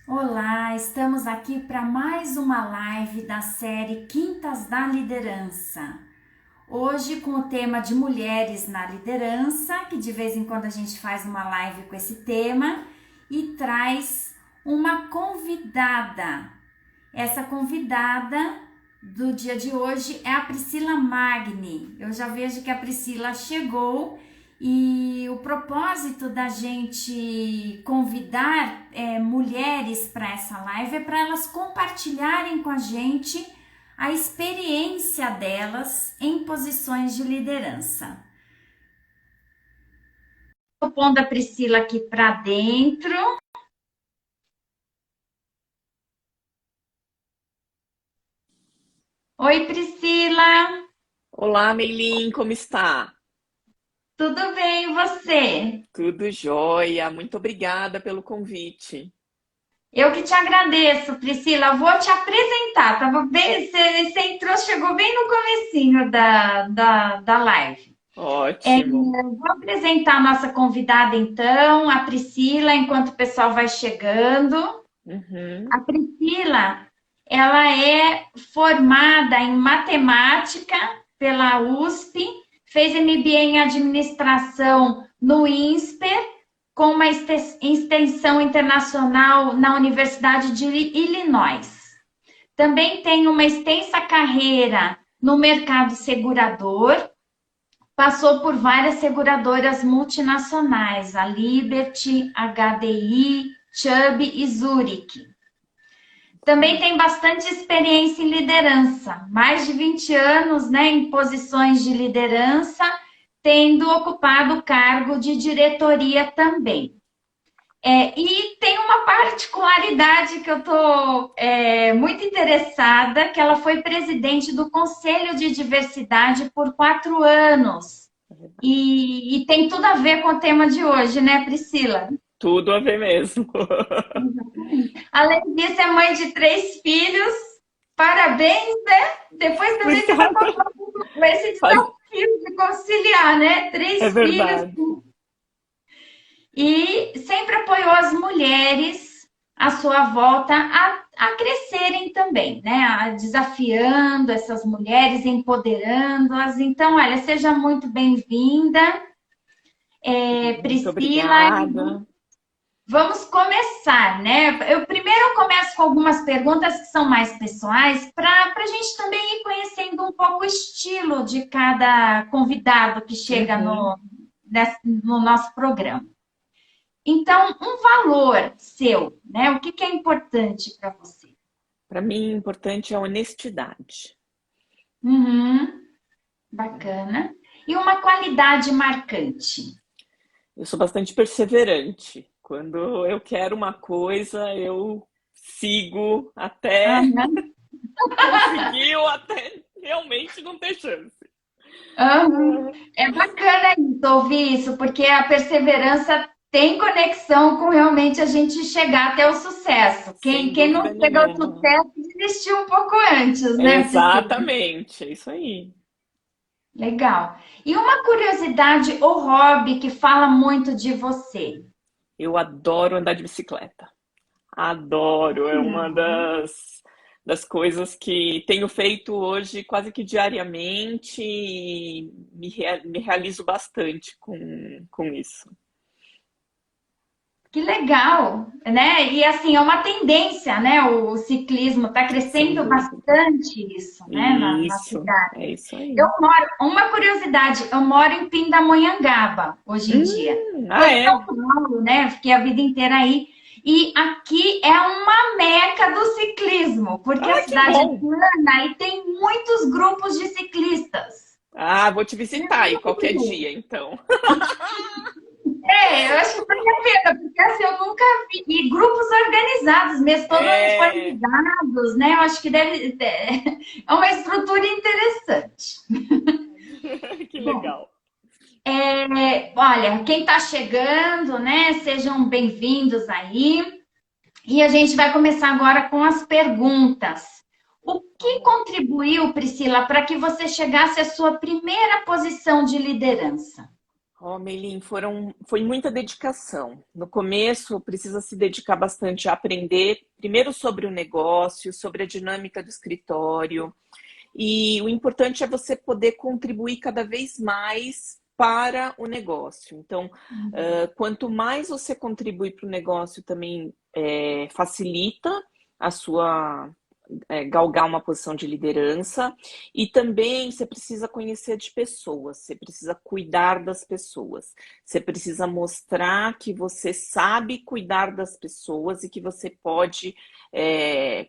Olá, estamos aqui para mais uma live da série Quintas da Liderança. Hoje com o tema de mulheres na liderança, que de vez em quando a gente faz uma live com esse tema e traz uma convidada. Essa convidada do dia de hoje é a Priscila Magni. Eu já vejo que a Priscila chegou e o propósito da gente convidar mulheres para essa live é para elas compartilharem com a gente a experiência delas em posições de liderança. Estou pondo a Priscila aqui para dentro. Oi, Priscila, Olá, Meilin, como está? tudo bem e você? Tudo jóia, muito obrigada pelo convite. Eu que te agradeço, Priscila. Vou te apresentar. Você entrou, chegou bem no comecinho da live. Ótimo. Vou apresentar a nossa convidada, então, a Priscila, enquanto o pessoal vai chegando. Uhum. A Priscila, ela é formada em matemática pela USP, fez MBA em administração no INSPER, com uma extensão internacional na Universidade de Illinois. Também tem uma extensa carreira no mercado segurador, passou por várias seguradoras multinacionais, a Liberty, HDI, Chubb e Zurich. Também tem bastante experiência em liderança, mais de 20 anos, né, em posições de liderança, tendo ocupado o cargo de diretoria também. E tem uma particularidade que eu estou muito interessada, que ela foi presidente do Conselho de Diversidade por 4 anos. E tem tudo a ver com o tema de hoje, né, Priscila? Tudo a ver mesmo. Além disso, é mãe de 3 filhos. Parabéns, né? Depois também você vai Obrigada. contar esse Faz- desafio de conciliar, né? É 3 filhos. verdade. E sempre apoiou as mulheres à sua volta a crescerem também, né? Desafiando essas mulheres, empoderando-as. Então, olha, seja muito bem-vinda, Muito Priscila. obrigada. Vamos começar, né? Eu começo com algumas perguntas que são mais pessoais, para a gente também ir conhecendo um pouco o estilo de cada convidado que chega Uhum. no nosso programa. Então, um valor seu, né? O que que é importante para você? Para mim, o importante é a honestidade. Uhum, bacana. E uma qualidade marcante? Eu sou bastante perseverante. Quando eu quero uma coisa, eu sigo até Aham, conseguir ou até realmente não ter chance. aham. É bacana isso, ouvir isso, porque a perseverança tem conexão com realmente a gente chegar até o sucesso. Quem, Sem quem não dúvida chega ao nenhuma. sucesso desistiu um pouco antes, né, Priscila? Exatamente, é isso aí. Legal. E uma curiosidade ou hobby que fala muito de você? Eu adoro andar de bicicleta. Adoro, é uma das coisas que tenho feito hoje quase que diariamente e me realizo bastante com isso. Que legal, né? E assim, é uma tendência, né? O ciclismo está Sem crescendo dúvida. bastante isso, né? Na Isso, cidade. é isso Eu aí. moro, uma curiosidade, eu moro em Pindamonhangaba hoje em dia. Sou Ah, de São é? Paulo, né? Fiquei a vida inteira aí. E aqui é uma meca do ciclismo, porque a Ah, que cidade é bom! plana e tem muitos grupos de ciclistas. Ah, vou te visitar aí qualquer dia, então. Eu acho que vale a pena, porque assim, eu nunca vi. E grupos organizados, mesmo todos É, uniformizados, né? Eu acho que deve. É uma estrutura interessante. que Bom, legal. olha, quem está chegando, né? Sejam bem-vindos aí. E a gente vai começar agora com as perguntas. O Tá que bom. contribuiu, Priscila, para que você chegasse à sua primeira posição de liderança? Ó, Meilin, foi muita dedicação. No começo, precisa se dedicar bastante a aprender, primeiro sobre o negócio, sobre a dinâmica do escritório. E o importante é você poder contribuir cada vez mais para o negócio. Então, quanto mais você contribui para o negócio, também facilita a sua galgar uma posição de liderança, e também você precisa conhecer de pessoas, você precisa cuidar das pessoas, você precisa mostrar que você sabe cuidar das pessoas e que você pode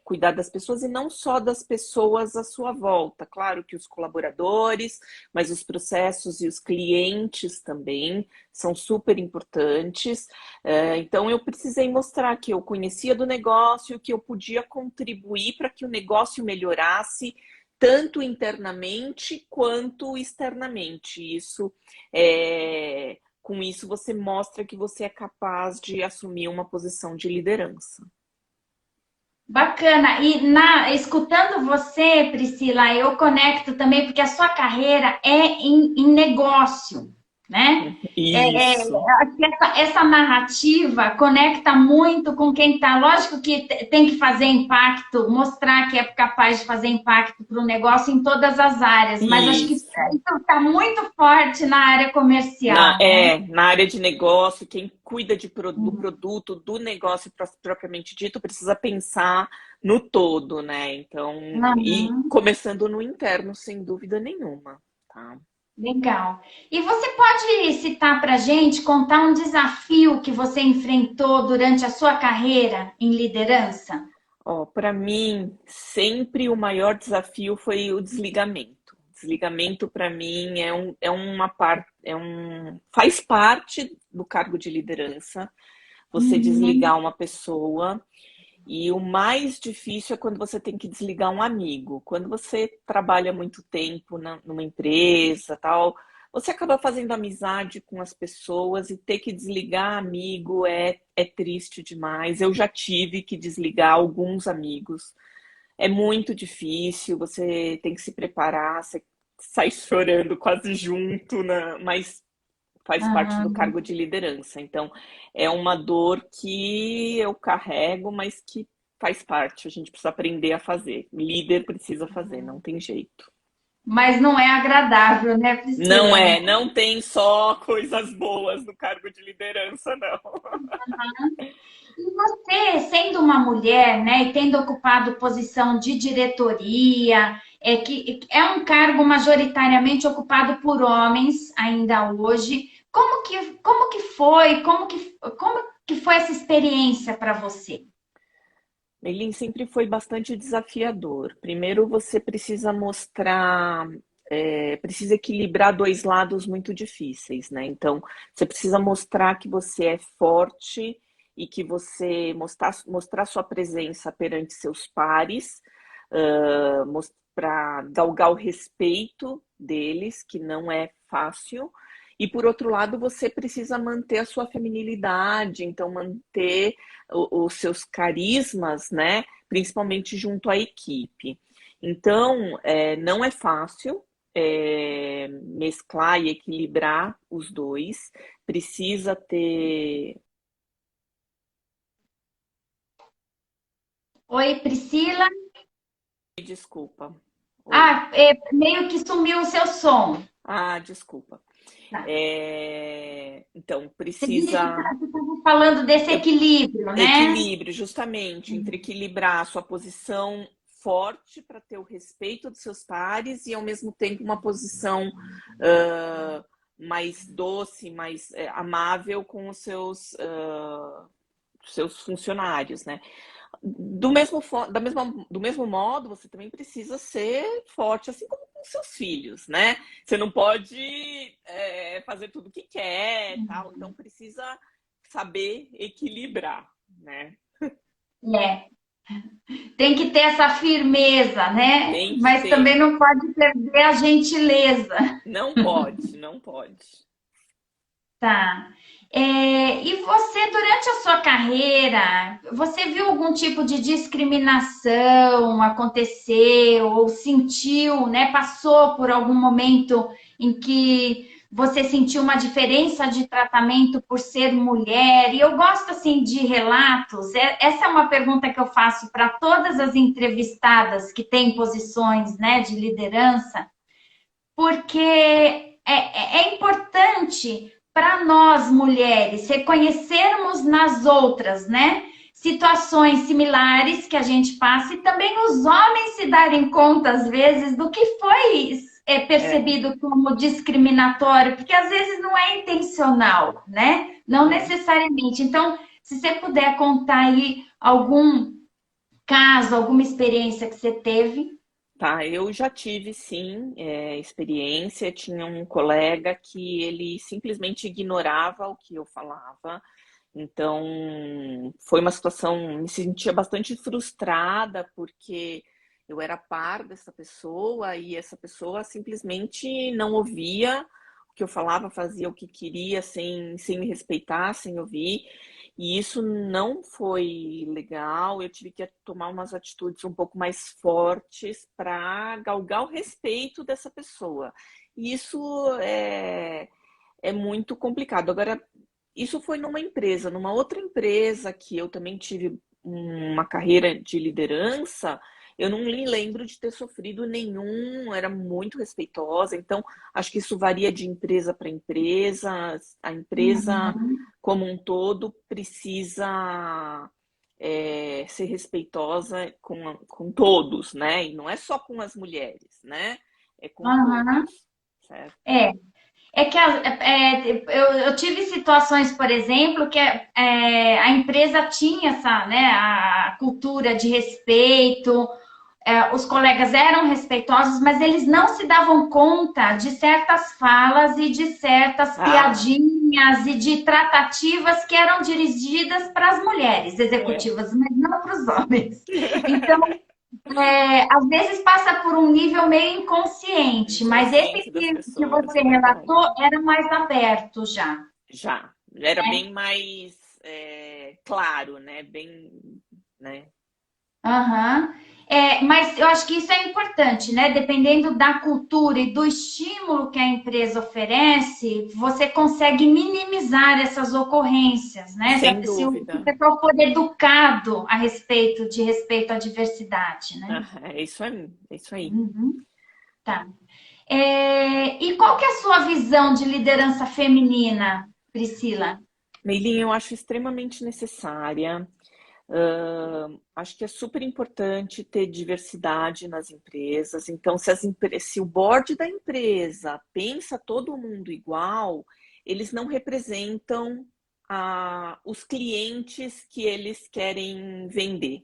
cuidar das pessoas e não só das pessoas à sua volta. Claro que os colaboradores, mas os processos e os clientes também são super importantes. Então, eu precisei mostrar que eu conhecia do negócio, que eu podia contribuir para que o negócio melhorasse, tanto internamente quanto externamente. Com isso, você mostra que você é capaz de assumir uma posição de liderança. Bacana. E escutando você, Priscila, eu conecto também, porque a sua carreira é em negócio, né? Isso. Acho que essa narrativa conecta muito com quem está. Lógico que tem que fazer impacto, mostrar que é capaz de fazer impacto para o negócio em todas as áreas, mas acho que isso Isso. está muito forte na área comercial, né? Na área de negócio, quem cuida do produto, do negócio propriamente dito, precisa pensar no todo, né? Então, e Uhum. começando no interno, sem dúvida nenhuma, tá? Legal. E você pode citar para a gente, contar um desafio que você enfrentou durante a sua carreira em liderança? Ó, para mim, sempre o maior desafio foi o desligamento. Desligamento, para mim, faz parte do cargo de liderança, você Uhum. desligar uma pessoa. E o mais difícil é quando você tem que desligar um amigo. Quando você trabalha muito tempo numa empresa, tal, você acaba fazendo amizade com as pessoas e ter que desligar amigo é triste demais. Eu já tive que desligar alguns amigos. É muito difícil, você tem que se preparar, você sai chorando quase junto, né? Mas faz parte do Aham. cargo de liderança. Então, é uma dor que eu carrego, mas que faz parte. A gente precisa aprender a fazer. Líder precisa fazer, não tem jeito. Mas não é agradável, né, Não Priscila? é, não tem só coisas boas no cargo de liderança, não. E você, sendo uma mulher, né, e tendo ocupado posição de diretoria, que é um cargo majoritariamente ocupado por homens ainda hoje, como que foi essa experiência para você? Meilin sempre foi bastante desafiador. Primeiro, você precisa mostrar, precisa equilibrar dois lados muito difíceis, né? Então, você precisa mostrar que você é forte e que você mostrar sua presença perante seus pares, para galgar o respeito deles, que não é fácil. E por outro lado, você precisa manter a sua feminilidade, então manter os seus carismas, né? Principalmente junto à equipe. Então, não é fácil mesclar e equilibrar os dois. Precisa ter. Oi, Priscila. Desculpa. Oi. Ah, meio que sumiu o seu som. Ah, desculpa. Tá. Então, Você disse que precisa. você estava falando desse equilíbrio, né? Equilíbrio, justamente, entre equilibrar a sua posição forte para ter o respeito dos seus pares e, ao mesmo tempo, uma posição mais doce, mais amável com os seus funcionários, né? Do mesmo modo, você também precisa ser forte, assim como com seus filhos, né? Você não pode fazer tudo o que quer, tal. Então, precisa saber equilibrar, né? É. Tem que ter essa firmeza, né? Tem que Mas também ter. não pode perder a gentileza. Não pode, não pode. Tá. E você, durante a sua carreira, você viu algum tipo de discriminação acontecer ou sentiu, né? Passou por algum momento em que você sentiu uma diferença de tratamento por ser mulher? E eu gosto, assim, de relatos. Essa é uma pergunta que eu faço para todas as entrevistadas que têm posições, né, de liderança, porque é importante para nós, mulheres, reconhecermos nas outras, né, situações similares que a gente passa e também os homens se darem conta, às vezes, do que foi É, percebido como discriminatório, porque às vezes não é intencional, né? Não é. necessariamente. Então, se você puder contar aí algum caso, alguma experiência que você teve. Tá, eu já tive sim, experiência. Tinha um colega que ele simplesmente ignorava o que eu falava. Então, foi uma situação, me sentia bastante frustrada porque eu era par dessa pessoa e essa pessoa simplesmente não ouvia o que eu falava, fazia o que queria sem me respeitar, sem ouvir. E isso não foi legal. Eu tive que tomar umas atitudes um pouco mais fortes para galgar o respeito dessa pessoa. E isso é muito complicado. Agora, isso foi numa empresa, numa outra empresa que eu também tive uma carreira de liderança, eu não me lembro de ter sofrido nenhum, era muito respeitosa, então acho que isso varia de empresa para empresa, a empresa Uhum. como um todo precisa ser respeitosa com todos, né? E não é só com as mulheres, né? É com Uhum. todos, certo? É, É que eu tive situações, por exemplo, que a empresa tinha essa, né, a cultura de respeito, os colegas eram respeitosos, mas eles não se davam conta de certas falas e de certas Ah, piadinhas e de tratativas que eram dirigidas para as mulheres é. executivas, mas não para os homens. Então, às vezes passa por um nível meio inconsciente, mas esse Inconsciente das que pessoas, você é relatou verdade. era mais aberto já. Já, era bem mais claro, né? Bem, né? Aham. Mas eu acho que isso é importante, né? Dependendo da cultura e do estímulo que a empresa oferece, você consegue minimizar essas ocorrências, né? Sem Se o dúvida. pessoal for educado a respeito de respeito à diversidade, né? Ah, é isso aí, é isso aí. Uhum, tá. E qual que é a sua visão de liderança feminina, Priscila? Meilinha, eu acho extremamente necessária. Acho que é super importante ter diversidade nas empresas. Então, se o board da empresa pensa todo mundo igual, eles não representam os clientes que eles querem vender.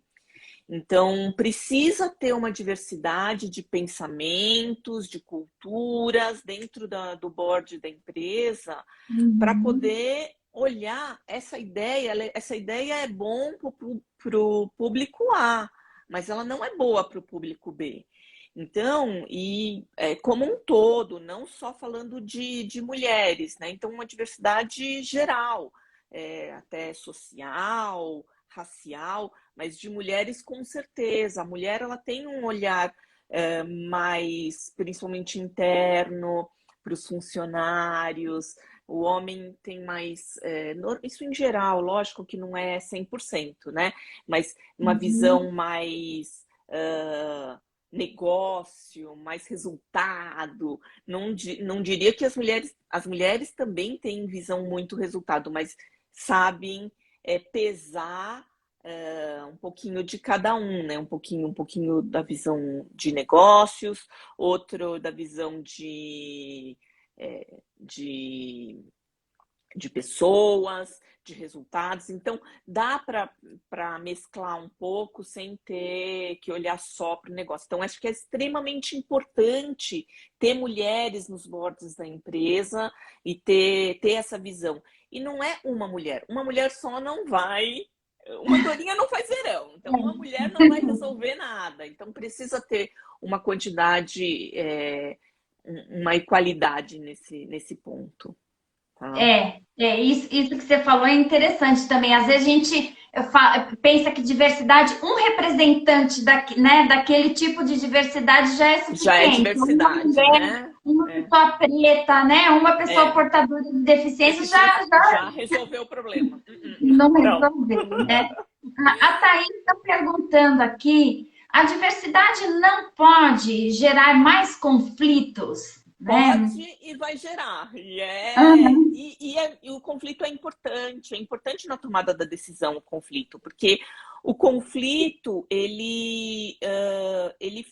Então, precisa ter uma diversidade de pensamentos, de culturas dentro do board da empresa para Uhum. poder olhar essa ideia é bom para o público A, mas ela não é boa para o público B. Então, como um todo, não só falando de mulheres, né? Então, uma diversidade geral, até social, racial, mas de mulheres com certeza. A mulher ela tem um olhar mais, principalmente interno, para os funcionários. O homem tem mais, isso em geral, lógico que não é 100%, né? Mas uma visão Uhum. mais negócio, mais resultado. Não diria que as mulheres também têm visão muito resultado, mas sabem pesar um pouquinho de cada um, né? Um pouquinho da visão de negócios, outro da visão de, de pessoas, de resultados. Então, dá para mesclar um pouco sem ter que olhar só para o negócio. Então, acho que é extremamente importante ter mulheres nos boards da empresa e ter essa visão. E não é uma mulher só não vai. Uma andorinha não faz verão, então uma mulher não vai resolver nada. Então precisa ter uma quantidade, uma equalidade nesse ponto, tá? Isso que você falou é interessante também. Às vezes a gente pensa que diversidade, um representante né, daquele tipo de diversidade já é Já é suficiente. Uma diversidade, mulher né? uma pessoa preta, né? Uma pessoa É, portadora de deficiência deficiência já já resolveu o problema. não Não. resolveu, né? A Thaís está perguntando aqui, a diversidade não pode gerar mais conflitos, né? Pode e vai gerar. Aham. E o conflito é importante na tomada da decisão, o conflito, porque o conflito ele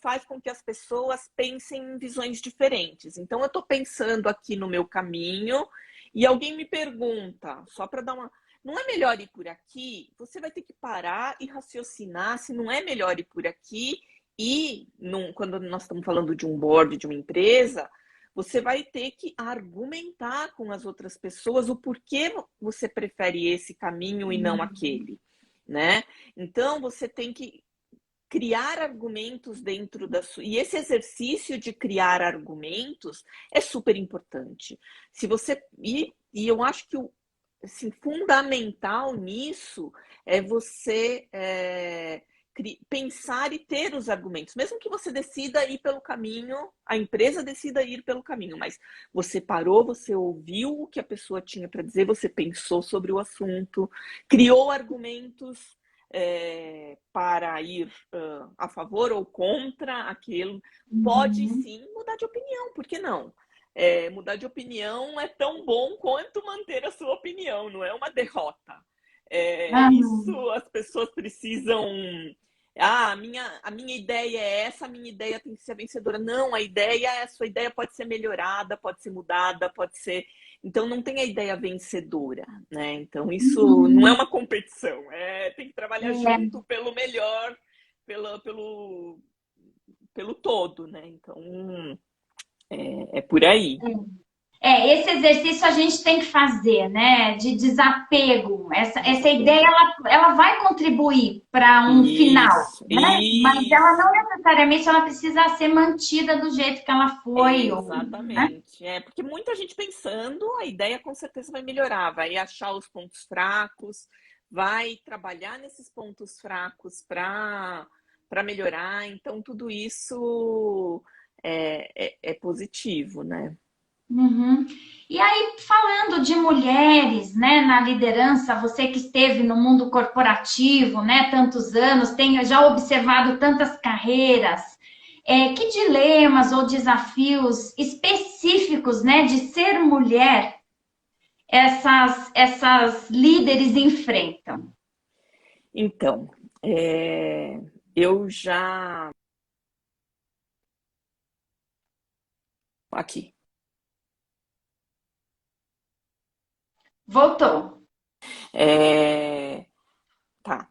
faz com que as pessoas pensem em visões diferentes. Então, eu estou pensando aqui no meu caminho e alguém me pergunta, só para dar uma. Não é melhor ir por aqui? Você vai ter que parar e raciocinar se não é melhor ir por aqui. Quando nós estamos falando de um board, de uma empresa, você vai ter que argumentar com as outras pessoas o porquê você prefere esse caminho e não aquele, né? Então, você tem que criar argumentos dentro da sua. E esse exercício de criar argumentos é super importante. Se você. E eu acho que o assim, fundamental nisso é você pensar e ter os argumentos, mesmo que você decida ir pelo caminho, a empresa decida ir pelo caminho, mas você parou, você ouviu o que a pessoa tinha para dizer, você pensou sobre o assunto, criou argumentos para ir a favor ou contra aquilo. Pode Uhum. sim mudar de opinião, por que não? Mudar de opinião é tão bom quanto manter a sua opinião, não é uma derrota. Isso Aham. as pessoas precisam. A minha ideia é essa, a minha ideia tem que ser vencedora. Não, a sua ideia pode ser melhorada, pode ser mudada, pode ser. Então não tem a ideia vencedora, né? Então isso não é Uhum. uma competição, tem que trabalhar É, junto pelo melhor, pelo todo, né? Então é por aí. esse exercício a gente tem que fazer, né? De desapego. Essa ideia Desapego. ela vai contribuir para um final, Isso, né? Mas ela não isso. necessariamente ela precisa ser mantida do jeito que ela foi, ou, né? Exatamente. Porque muita gente pensando, a ideia com certeza vai melhorar, vai achar os pontos fracos, vai trabalhar nesses pontos fracos para melhorar. Então, tudo isso é positivo, né? Uhum. E aí, falando de mulheres, né, na liderança, você que esteve no mundo corporativo, né, tantos anos, tem já observado tantas carreiras, que dilemas ou desafios específicos, né, de ser mulher essas líderes enfrentam? Então, eu já. Aqui. Voltou. É, tá.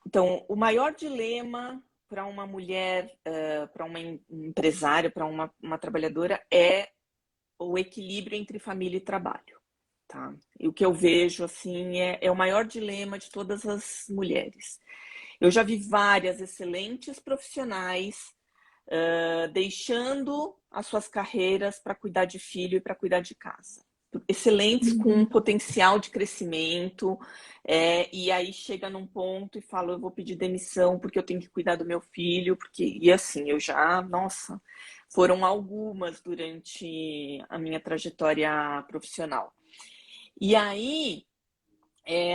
Então, o maior dilema para uma mulher, para uma empresária, para uma trabalhadora, é o equilíbrio entre família e trabalho, tá? E o que eu vejo, assim, é o maior dilema de todas as mulheres. Eu já vi várias excelentes profissionais deixando as suas carreiras para cuidar de filho e para cuidar de casa. Excelentes com um potencial de crescimento, e aí chega num ponto e fala, eu vou pedir demissão porque eu tenho que cuidar do meu filho, e assim, nossa, foram algumas durante a minha trajetória profissional. E aí,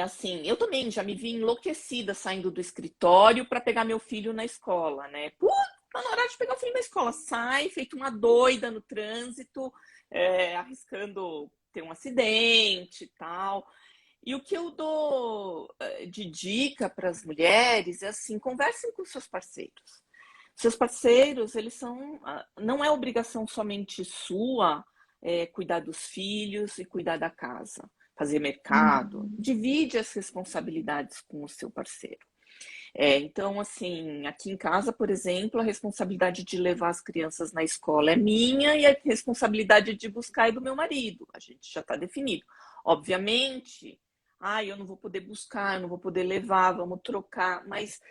assim, eu também já me vi enlouquecida saindo do escritório para pegar meu filho na escola, né? Puta, tá na hora de pegar o filho na escola, sai, feito uma doida no trânsito, arriscando ter um acidente e tal. E o que eu dou de dica para as mulheres é assim, conversem com seus parceiros. Seus parceiros, eles são, não é obrigação somente sua cuidar dos filhos e cuidar da casa, fazer mercado. Divide as responsabilidades com o seu parceiro. Então, assim, aqui em casa, por exemplo, a responsabilidade de levar as crianças na escola é minha e a responsabilidade de buscar é do meu marido. A gente já está definido. Obviamente, eu não vou poder buscar, eu não vou poder levar, vamos trocar, mas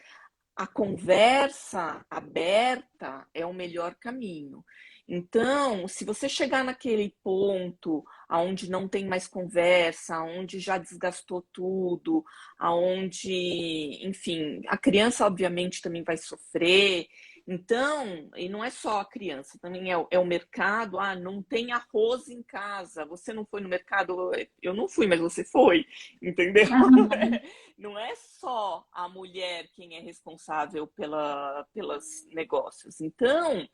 a conversa aberta é o melhor caminho. Então, se você chegar naquele ponto aonde não tem mais conversa, aonde já desgastou tudo, aonde, enfim, a criança obviamente também vai sofrer. Então, e não é só a criança, também é o mercado. Ah, não tem arroz em casa, você não foi no mercado? Eu não fui, mas você foi, entendeu? Aham. Não é só a mulher quem é responsável pelos negócios. Então,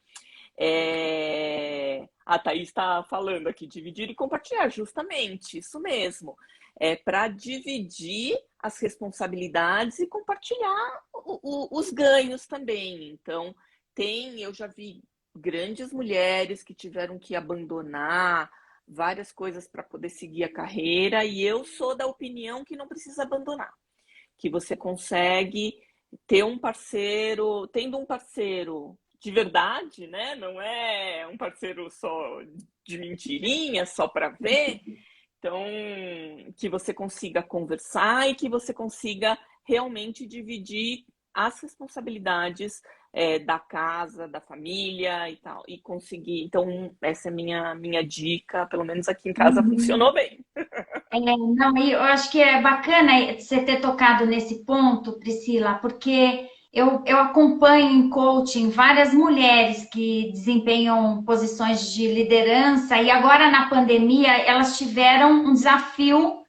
a Thaís está falando aqui, dividir e compartilhar, justamente, isso mesmo. É para dividir as responsabilidades e compartilhar os ganhos também. Então, eu já vi grandes mulheres que tiveram que abandonar várias coisas para poder seguir a carreira, e eu sou da opinião que não precisa abandonar, que você consegue ter um parceiro, tendo um parceiro de verdade, né? Não é um parceiro só de mentirinha, só para ver. Então, que você consiga conversar e que você consiga realmente dividir as responsabilidades da casa, da família e tal, e conseguir. Então, essa é a minha dica, pelo menos aqui em casa Uhum. funcionou bem. Não, e eu acho que é bacana você ter tocado nesse ponto, Priscila, porque eu acompanho em coaching várias mulheres que desempenham posições de liderança e agora na pandemia elas tiveram um desafio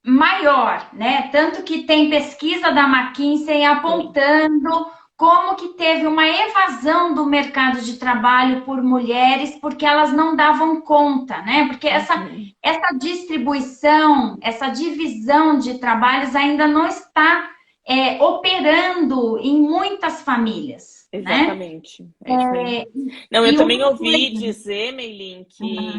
maior, né? Tanto que tem pesquisa da McKinsey Sim. apontando como que teve uma evasão do mercado de trabalho por mulheres porque elas não davam conta, né? Porque Uhum. essa distribuição, essa divisão de trabalhos ainda não está operando em muitas famílias, né? Exatamente, é isso aí. Não, eu E também uma ouvi coisa, dizer, Meilin, que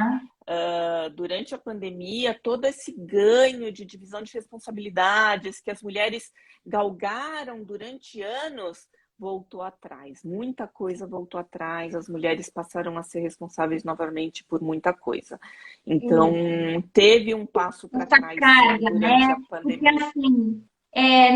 durante a pandemia, todo esse ganho de divisão de responsabilidades que as mulheres galgaram durante anos voltou atrás. Muita coisa voltou atrás, as mulheres passaram a ser responsáveis novamente por muita coisa. Então, teve um passo para essa trás, sim, carga, durante a né? Porque pandemia. assim,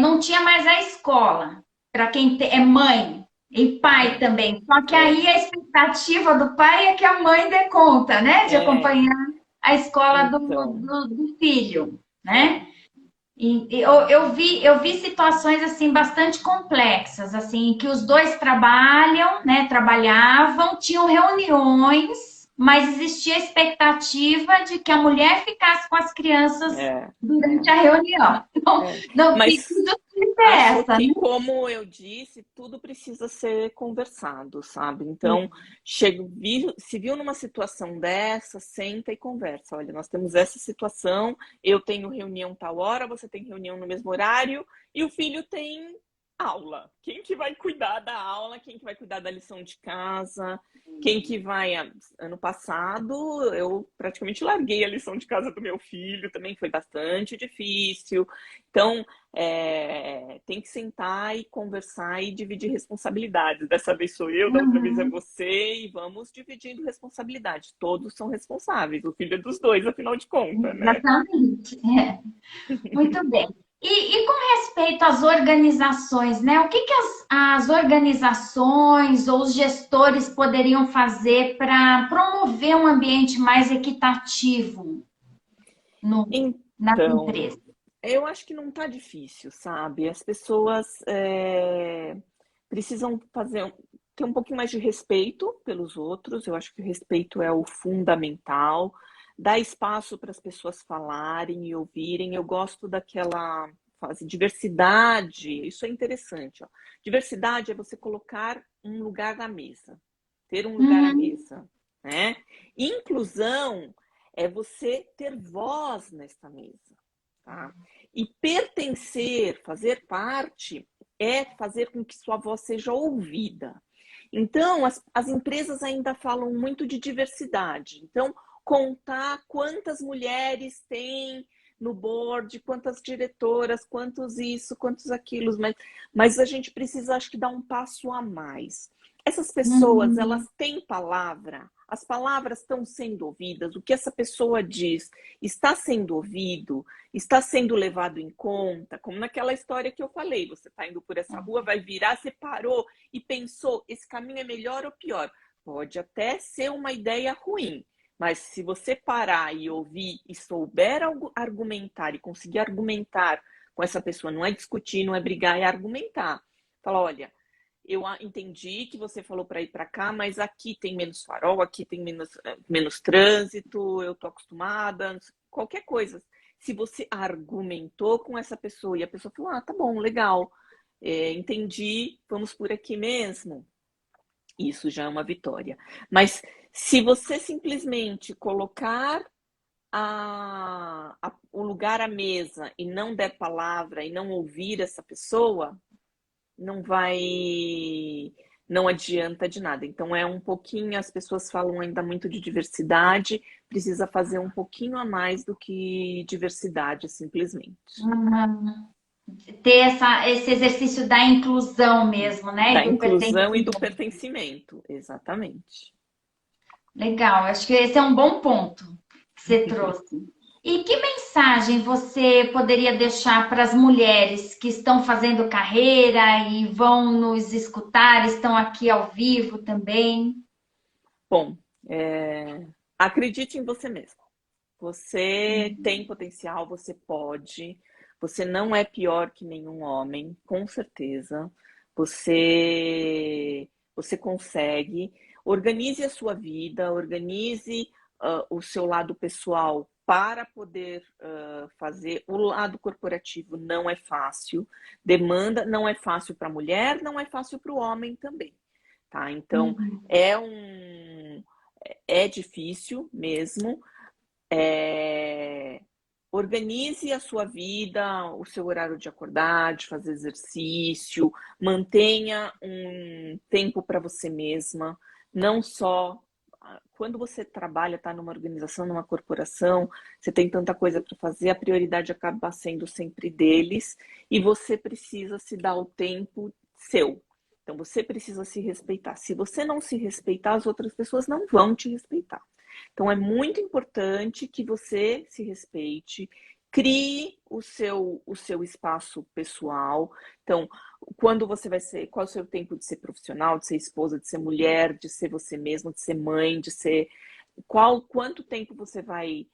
não tinha mais a escola para quem é mãe e pai também. Só que aí É, a expectativa do pai é que a mãe dê conta, né? De é, acompanhar a escola então, do filho, é. né? E eu vi situações assim bastante complexas, assim, que os dois trabalham, né? Trabalhavam, tinham reuniões, mas existia a expectativa de que a mulher ficasse com as crianças É, durante é, a reunião. Não, é. não que Mas justiça é acho essa, que, né? como eu disse, tudo precisa ser conversado, sabe? Então, se viu numa situação dessa, senta e conversa. Olha, nós temos essa situação, eu tenho reunião tal hora, você tem reunião no mesmo horário, e o filho tem aula. Quem que vai cuidar da aula? Quem que vai cuidar da lição de casa? Quem que vai... Ano passado, eu praticamente larguei a lição de casa do meu filho, também foi bastante difícil. Então, tem que sentar e conversar e dividir responsabilidades. Dessa vez sou eu, da outra vez é Uhum, você, e vamos dividindo responsabilidade. Todos são responsáveis, o filho é dos dois, afinal de contas, né? exatamente. Muito bem. E com respeito às organizações, né? O que que as organizações ou os gestores poderiam fazer para promover um ambiente mais equitativo nas Então, empresas? eu acho que não tá difícil, sabe? As pessoas precisam ter um pouquinho mais de respeito pelos outros. Eu acho que o respeito é o fundamental. Dar espaço para as pessoas falarem e ouvirem. Eu gosto daquela fase diversidade. Isso é interessante, ó. Diversidade é você colocar um lugar na mesa, ter um lugar à Hum, mesa, né? Inclusão é você ter voz nesta mesa, tá? E pertencer, fazer parte, é fazer com que sua voz seja ouvida. Então, as empresas ainda falam muito de diversidade. Então, contar quantas mulheres tem no board, quantas diretoras, quantos isso, quantos aquilo, mas a gente precisa, acho que, dar um passo a mais. Essas pessoas, uhum, elas têm palavra, as palavras estão sendo ouvidas, o que essa pessoa diz está sendo ouvido, está sendo levado em conta, como naquela história que eu falei, você está indo por essa rua, vai virar, você parou e pensou, esse caminho é melhor ou pior? Pode até ser uma ideia ruim, mas se você parar e ouvir e souber argumentar e conseguir argumentar com essa pessoa, não é discutir, não é brigar, é argumentar. Fala, olha, entendi que você falou para ir para cá, mas aqui tem menos farol, aqui tem menos trânsito, eu tô acostumada, qualquer coisa. Se você argumentou com essa pessoa e a pessoa falou, ah, tá bom, legal, entendi, vamos por aqui mesmo, isso já é uma vitória. Mas se você simplesmente colocar o lugar à mesa e não der palavra e não ouvir essa pessoa, não vai, não adianta de nada. Então é um pouquinho, as pessoas falam ainda muito de diversidade, precisa fazer um pouquinho a mais do que diversidade, simplesmente. Uhum. Ter esse exercício da inclusão mesmo, né? Da E do inclusão e do pertencimento. pertencimento, exatamente. Legal, acho que esse é um bom ponto que você trouxe. E que mensagem você poderia deixar para as mulheres que estão fazendo carreira e vão nos escutar, estão aqui ao vivo também? Bom, acredite em você mesmo. Você tem potencial, você pode. Você não é pior que nenhum homem, com certeza. Você consegue. Organize a sua vida, organize o seu lado pessoal para poder fazer. O lado corporativo não é fácil. Demanda não é fácil para a mulher, não é fácil para o homem também. Tá? Então, é difícil mesmo. Organize a sua vida, o seu horário de acordar, de fazer exercício, mantenha um tempo para você mesma, não só quando você trabalha, está numa organização, numa corporação, você tem tanta coisa para fazer, a prioridade acaba sendo sempre deles e você precisa se dar o tempo seu. Então você precisa se respeitar. Se você não se respeitar, as outras pessoas não vão te respeitar. Então, é muito importante que você se respeite, crie o seu espaço pessoal. Então, quando você vai ser, qual é o seu tempo de ser profissional, de ser esposa, de ser mulher, de ser você mesma, de ser mãe, de ser quanto tempo você vai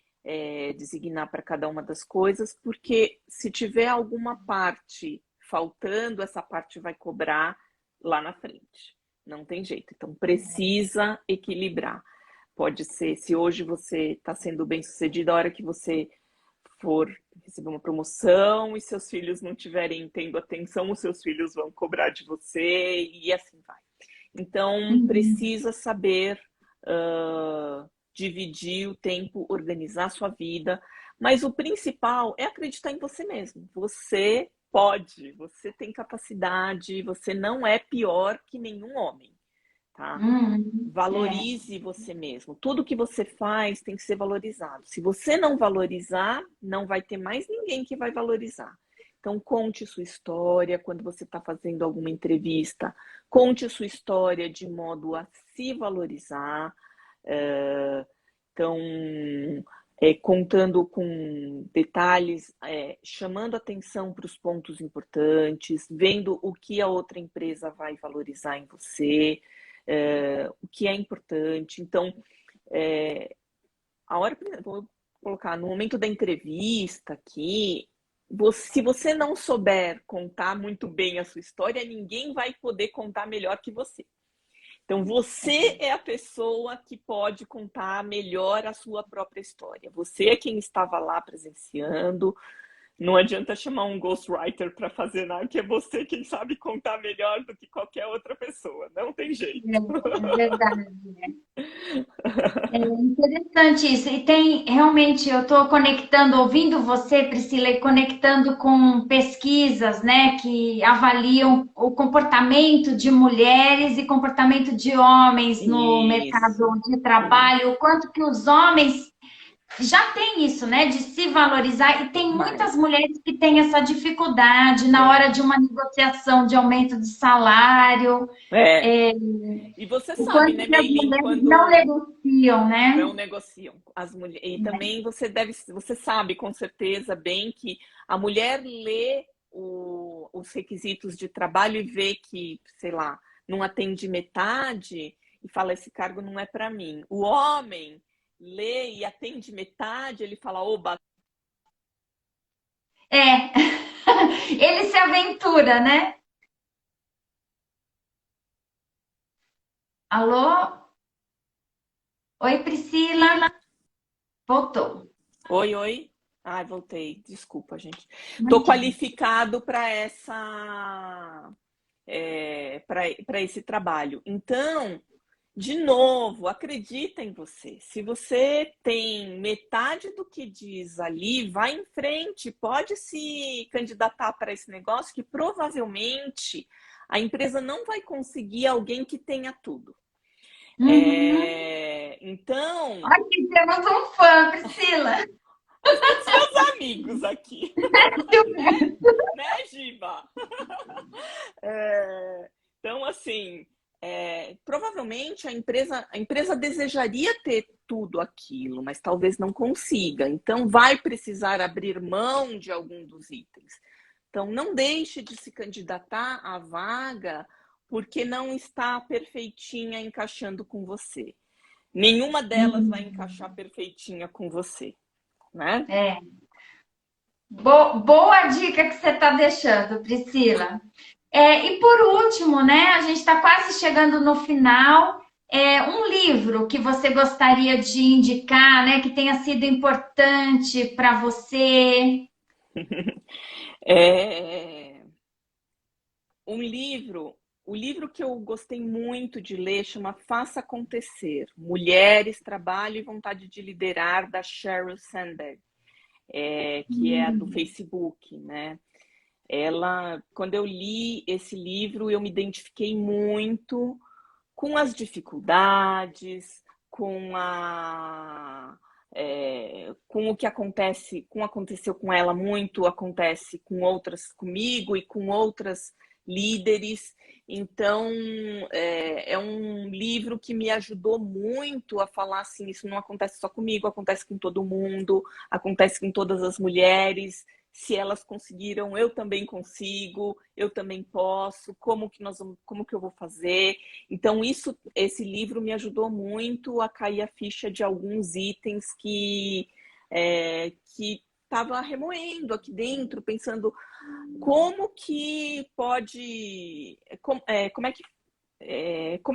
designar para cada uma das coisas, porque se tiver alguma parte faltando, essa parte vai cobrar lá na frente. Não tem jeito. Então, precisa equilibrar. Pode ser, se hoje você está sendo bem-sucedido, a hora que você for receber uma promoção e seus filhos não estiverem tendo atenção, os seus filhos vão cobrar de você e assim vai. Então, precisa saber dividir o tempo, organizar a sua vida, mas o principal é acreditar em você mesmo. Você pode, você tem capacidade, você não é pior que nenhum homem, tá? Valorize você mesmo. Tudo que você faz tem que ser valorizado. Se você não valorizar, não vai ter mais ninguém que vai valorizar. Então, conte sua história quando você está fazendo alguma entrevista. Conte sua história de modo a se valorizar. Então, contando com detalhes, chamando atenção para os pontos importantes, vendo o que a outra empresa vai valorizar em você. O que é importante. Então, a hora, vou colocar, no momento da entrevista aqui, se você não souber contar muito bem a sua história, ninguém vai poder contar melhor que você. Então, você é a pessoa que pode contar melhor a sua própria história. Você é quem estava lá presenciando. Não adianta chamar um ghostwriter para fazer nada, que é você quem sabe contar melhor do que qualquer outra pessoa. Não tem jeito. É verdade. É interessante isso. E tem, realmente, eu estou conectando, ouvindo você, Priscila, e conectando com pesquisas, né, que avaliam o comportamento de mulheres e comportamento de homens no Isso. mercado de trabalho, o quanto que os homens já tem isso, né, de se valorizar, e tem muitas Mas mulheres que têm essa dificuldade na hora tem. de uma negociação de aumento de salário, E você o sabe, quanto né, que as Meilin, mulheres não quando negociam, né? não negociam as mulheres. E também você sabe com certeza bem que a mulher lê os requisitos de trabalho e vê que, sei lá, não atende metade e fala, esse cargo não é para mim. O homem lê e atende metade, ele fala, oba, É, ele se aventura, né? Alô? Oi, Priscila. Voltou. Oi, oi. Ai, voltei. Desculpa, gente. Não Tô adianta. qualificado para essa, para esse trabalho. Então, de novo, acredita em você. Se você tem metade do que diz ali, vai em frente. Pode se candidatar para esse negócio que provavelmente a empresa não vai conseguir alguém que tenha tudo. Uhum. Então, Aqui temos um fã, Priscila. todos meus amigos aqui, né, Giba? Então, assim, provavelmente a empresa desejaria ter tudo aquilo, mas talvez não consiga. Então, vai precisar abrir mão de algum dos itens. Então, não deixe de se candidatar à vaga porque não está perfeitinha encaixando com você. Nenhuma delas vai encaixar perfeitinha com você, né? É. Boa dica que você está deixando, Priscila. E por último, né? A gente está quase chegando no final. Um livro que você gostaria de indicar, né? Que tenha sido importante para você. É, um livro, o livro que eu gostei muito de ler chama Faça Acontecer, Mulheres, Trabalho e Vontade de Liderar, da Sheryl Sandberg, que é a do Facebook, né? Ela, quando eu li esse livro, eu me identifiquei muito com as dificuldades, com o que acontece, com aconteceu com ela muito, acontece com outras comigo e com outras líderes. Então, é um livro que me ajudou muito a falar assim, isso não acontece só comigo, acontece com todo mundo, acontece com todas as mulheres. Se elas conseguiram, eu também consigo, eu também posso, como que eu vou fazer? Então, esse livro me ajudou muito a cair a ficha de alguns itens que estava remoendo aqui dentro, pensando como que pode, como é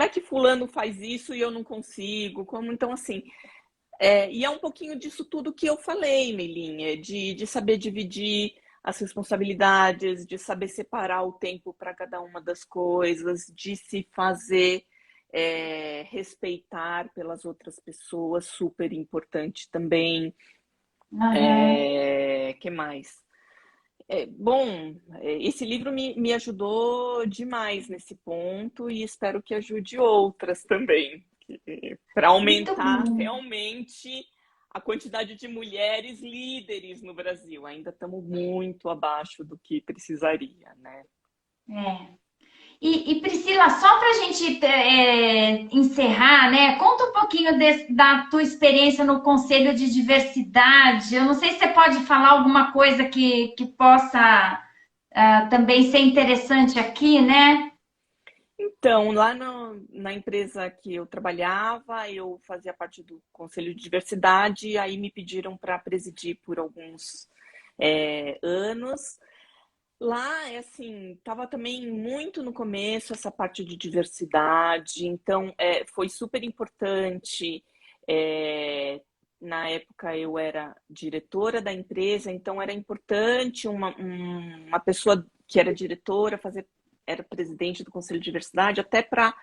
que fulano faz isso e eu não consigo? Então, assim, e é um pouquinho disso tudo que eu falei, Melinha, de saber dividir as responsabilidades, de saber separar o tempo para cada uma das coisas, de se fazer respeitar pelas outras pessoas, super importante também. Aham. Que mais? Bom, esse livro me ajudou demais nesse ponto e espero que ajude outras também, para Muito aumentar bom. realmente a quantidade de mulheres líderes no Brasil. Ainda estamos muito abaixo do que precisaria, né? É. Priscila, só para a gente encerrar, né? Conta um pouquinho da tua experiência no Conselho de Diversidade. Eu não sei se você pode falar alguma coisa que possa também ser interessante aqui, né? Então, lá na empresa que eu trabalhava, eu fazia parte do Conselho de Diversidade, e aí me pediram para presidir por alguns anos. Lá, assim, estava também muito no começo essa parte de diversidade, então foi super importante. É, Na época eu era diretora da empresa, então era importante uma pessoa que era diretora era presidente do Conselho de Diversidade, até para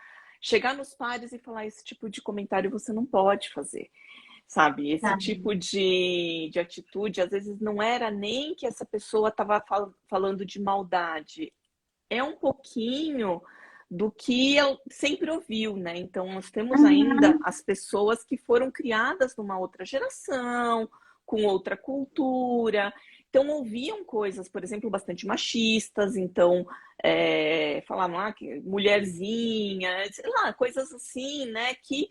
chegar nos pares e falar esse tipo de comentário você não pode fazer, sabe? Esse Tá. tipo de atitude, às vezes não era nem que essa pessoa estava falando de maldade, é um pouquinho do que eu sempre ouviu, né? Então, nós temos ainda Uhum. as pessoas que foram criadas numa outra geração, com outra cultura, então ouviam coisas, por exemplo, bastante machistas, então falavam que mulherzinha, sei lá, coisas assim, né, que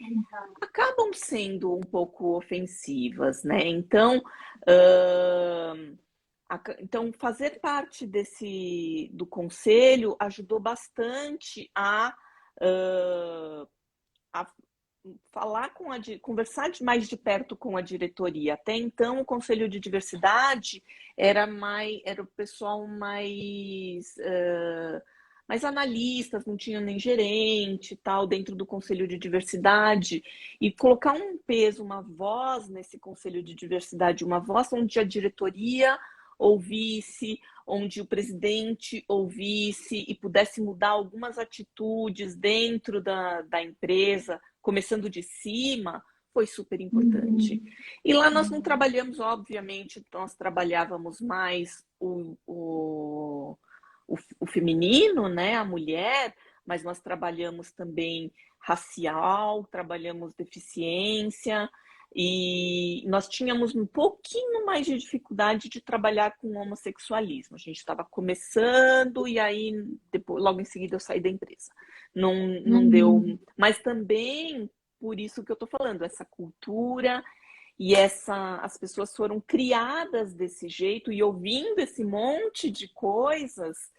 acabam sendo um pouco ofensivas, né? Então, fazer parte do conselho ajudou bastante a falar conversar mais de perto com a diretoria. Até então, o conselho de diversidade era o pessoal mais mas analistas, não tinha nem gerente, tal, dentro do conselho de diversidade, e colocar um peso, uma voz nesse conselho de diversidade, uma voz onde a diretoria ouvisse, onde o presidente ouvisse e pudesse mudar algumas atitudes dentro da empresa, começando de cima, foi super importante. E lá nós não trabalhamos, obviamente, nós trabalhávamos mais o feminino, né, a mulher, mas nós trabalhamos também racial, trabalhamos deficiência, e nós tínhamos um pouquinho mais de dificuldade de trabalhar com homossexualismo. A gente estava começando e aí depois, logo em seguida eu saí da empresa. Não deu, mas também por isso que eu estou falando, essa cultura e as pessoas foram criadas desse jeito e ouvindo esse monte de coisas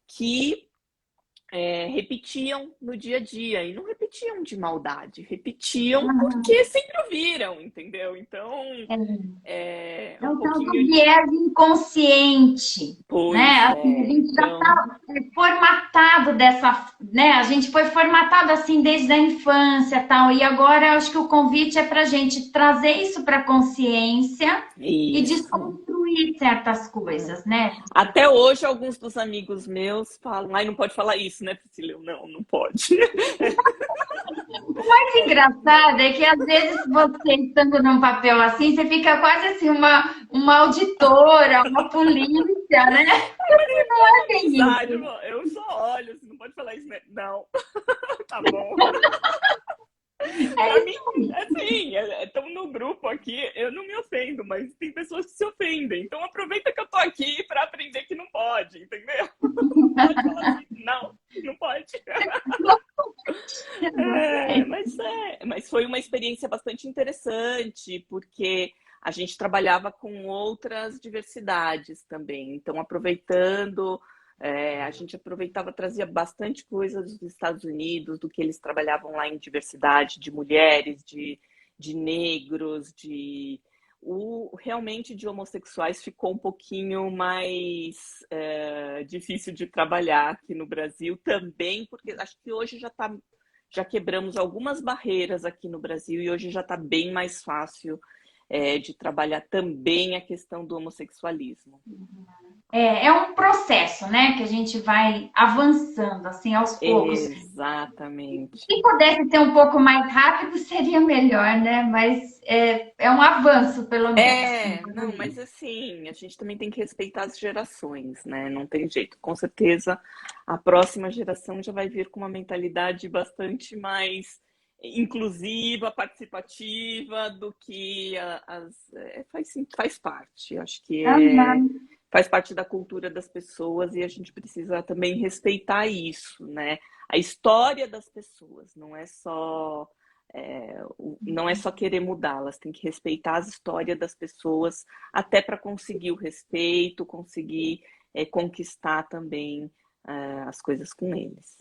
que repetiam no dia a dia, e não repetiam de maldade, repetiam porque sempre ouviram, entendeu? Então, é um Então, pouquinho... viés inconsciente, Pois né? Assim, a gente já está formatado dessa, né? A gente foi formatado assim desde a infância, tal, e agora eu acho que o convite é para a gente trazer isso para a consciência e desconstruir certas coisas, né? Até hoje, alguns dos amigos meus falam, ai, não pode falar isso, né, Priscila? Não pode. O mais engraçado é que, às vezes, você estando num papel assim, você fica quase assim, uma auditora, uma polícia, né? Não é bem isso. Eu só olho, você não pode falar isso, né? Não. Tá bom. Pra mim, assim, estamos no grupo aqui, eu não me ofendo, mas tem pessoas que se ofendem. Então aproveita que eu tô aqui para aprender que não pode, entendeu? Pode falar assim, não pode. Mas foi uma experiência bastante interessante, porque a gente trabalhava com outras diversidades também. Então, a gente aproveitava, trazia bastante coisa dos Estados Unidos, do que eles trabalhavam lá em diversidade, de mulheres, de negros, realmente de homossexuais ficou um pouquinho mais difícil de trabalhar aqui no Brasil também, porque acho que hoje já quebramos algumas barreiras aqui no Brasil e hoje já está bem mais fácil de trabalhar também a questão do homossexualismo. É um processo, né? Que a gente vai avançando, assim, aos poucos. Exatamente. Se pudesse ser um pouco mais rápido, seria melhor, né? Mas é um avanço, pelo menos. Não, mas assim, a gente também tem que respeitar as gerações, né? Não tem jeito. Com certeza, a próxima geração já vai vir com uma mentalidade bastante mais inclusiva, participativa do que faz parte. Acho que faz parte da cultura das pessoas e a gente precisa também respeitar isso, né? A história das pessoas, não é só querer mudá-las, tem que respeitar a história das pessoas até para conseguir o respeito, conseguir conquistar também as coisas com eles.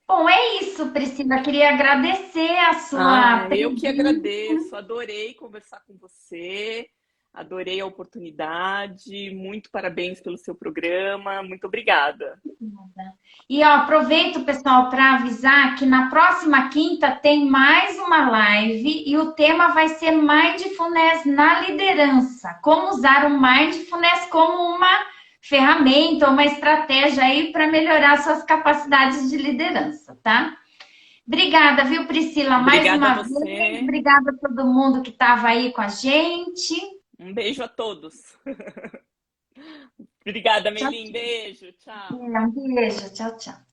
Bom, é isso, Priscila. Queria agradecer a sua presença. Eu que agradeço, adorei conversar com você, adorei a oportunidade, muito parabéns pelo seu programa, muito obrigada. E ó, aproveito, pessoal, para avisar que na próxima quinta tem mais uma live e o tema vai ser Mindfulness na liderança. Como usar o Mindfulness como uma ferramenta, uma estratégia aí para melhorar suas capacidades de liderança, tá? Obrigada, viu, Priscila? Mais uma vez. Obrigada a todo mundo que estava aí com a gente. Um beijo a todos. Obrigada, Meilin. Beijo. Tchau. Um beijo. Tchau, tchau.